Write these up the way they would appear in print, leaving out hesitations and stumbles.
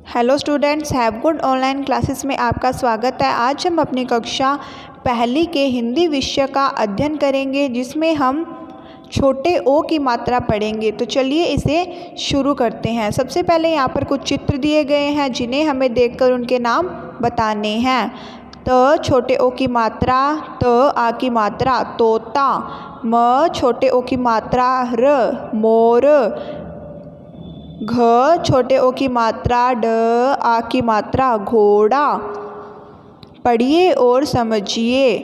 Hello students, have good online classes में आपका स्वागत है। आज हम अपनी कक्षा पहली के हिंदी विषय का अध्ययन करेंगे, जिसमें हम छोटे ओ की मात्रा पढ़ेंगे। तो चलिए इसे शुरू करते हैं। सबसे पहले यहाँ पर कुछ चित्र दिए गए हैं, जिन्हें हमें देखकर उनके नाम बताने हैं। त छोटे ओ की मात्रा त, आ की मात्रा तोता, म छोटे ओ की मात्रा र, मोर, घ छोटे ओ की मात्रा ड, आ की मात्रा घोड़ा। पढ़िए और समझिए।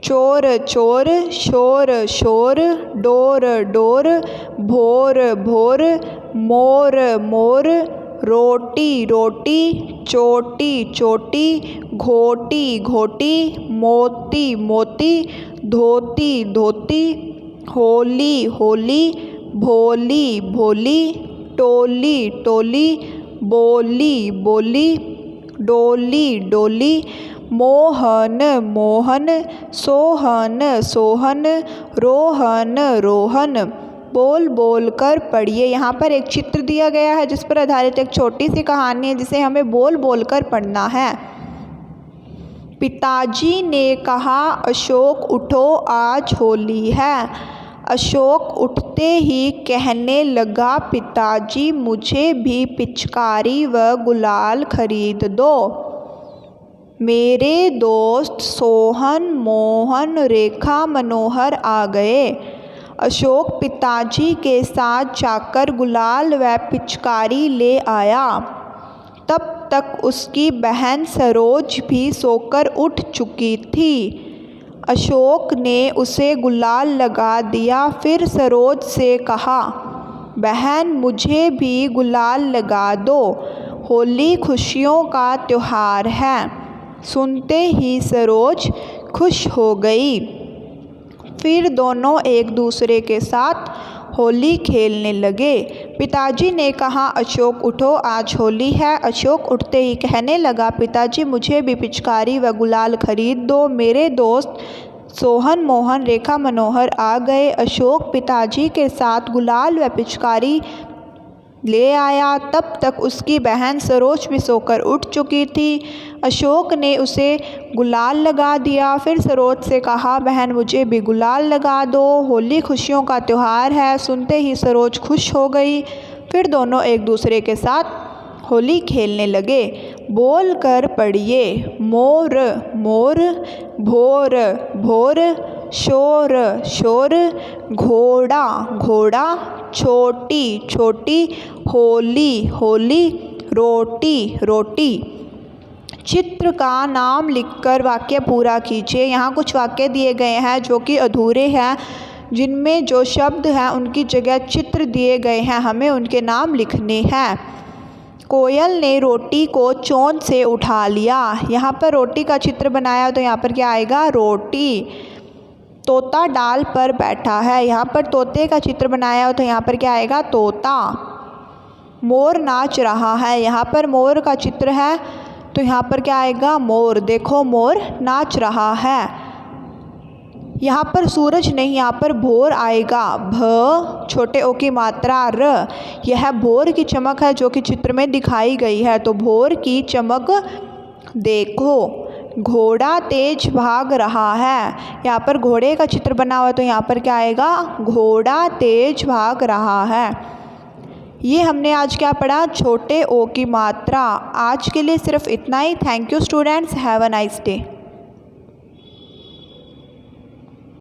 चोर चोर, शोर शोर, डोर डोर, भोर भोर, मोर मोर, रोटी रोटी, चोटी चोटी, घोटी घोटी, मोती मोती, धोती धोती, होली होली, भोली भोली, टोली टोली, बोली बोली, डोली डोली, मोहन मोहन, सोहन सोहन, रोहन रोहन। बोल बोल कर पढ़िए। यहाँ पर एक चित्र दिया गया है, जिस पर आधारित एक छोटी सी कहानी है, जिसे हमें बोल बोल कर पढ़ना है। पिताजी ने कहा, अशोक उठो, आज होली है। अशोक उठते ही कहने लगा, पिताजी मुझे भी पिचकारी व गुलाल खरीद दो। मेरे दोस्त सोहन, मोहन, रेखा, मनोहर आ गए। अशोक पिताजी के साथ जाकर गुलाल व पिचकारी ले आया। तब तक उसकी बहन सरोज भी सोकर उठ चुकी थी। अशोक ने उसे गुलाल लगा दिया, फिर सरोज से कहा, बहन मुझे भी गुलाल लगा दो, होली खुशियों का त्योहार है। सुनते ही सरोज खुश हो गई। फिर दोनों एक दूसरे के साथ होली खेलने लगे। पिताजी ने कहा, अशोक उठो, आज होली है। अशोक उठते ही कहने लगा, पिताजी मुझे भी पिचकारी व गुलाल खरीद दो। मेरे दोस्त सोहन, मोहन, रेखा, मनोहर आ गए। अशोक पिताजी के साथ गुलाल व पिचकारी ले आया। तब तक उसकी बहन सरोज भी सोकर उठ चुकी थी। अशोक ने उसे गुलाल लगा दिया, फिर सरोज से कहा, बहन मुझे भी गुलाल लगा दो, होली खुशियों का त्योहार है। सुनते ही सरोज खुश हो गई। फिर दोनों एक दूसरे के साथ होली खेलने लगे। बोल कर पढ़िए। मोर मोर, भोर भोर, शोर शोर, घोड़ा घोड़ा, छोटी छोटी, होली होली, रोटी रोटी। चित्र का नाम लिखकर वाक्य पूरा कीजिए। यहाँ कुछ वाक्य दिए गए हैं जो कि अधूरे हैं, जिनमें जो शब्द हैं उनकी जगह चित्र दिए गए हैं। हमें उनके नाम लिखने हैं। कोयल ने रोटी को चोंच से उठा लिया। यहाँ पर रोटी का चित्र बनाया, तो यहाँ पर क्या आएगा, रोटी। तोता डाल पर बैठा है। यहाँ पर तोते का चित्र बनाया हो, तो यहाँ पर क्या आएगा, तोता। मोर नाच रहा है। यहाँ पर मोर का चित्र है, तो यहाँ पर क्या आएगा, मोर। देखो मोर नाच रहा है। यहाँ पर सूरज नहीं, यहाँ पर भोर आएगा। भ छोटे ओ की मात्रा र। यह भोर की चमक है, जो कि चित्र में दिखाई गई है। तो भोर की चमक देखो। घोड़ा तेज भाग रहा है। यहाँ पर घोड़े का चित्र बना हुआ है, तो यहाँ पर क्या आएगा, घोड़ा तेज भाग रहा है। ये हमने आज क्या पढ़ा, छोटे ओ की मात्रा। आज के लिए सिर्फ इतना ही। Thank you students, have a nice day.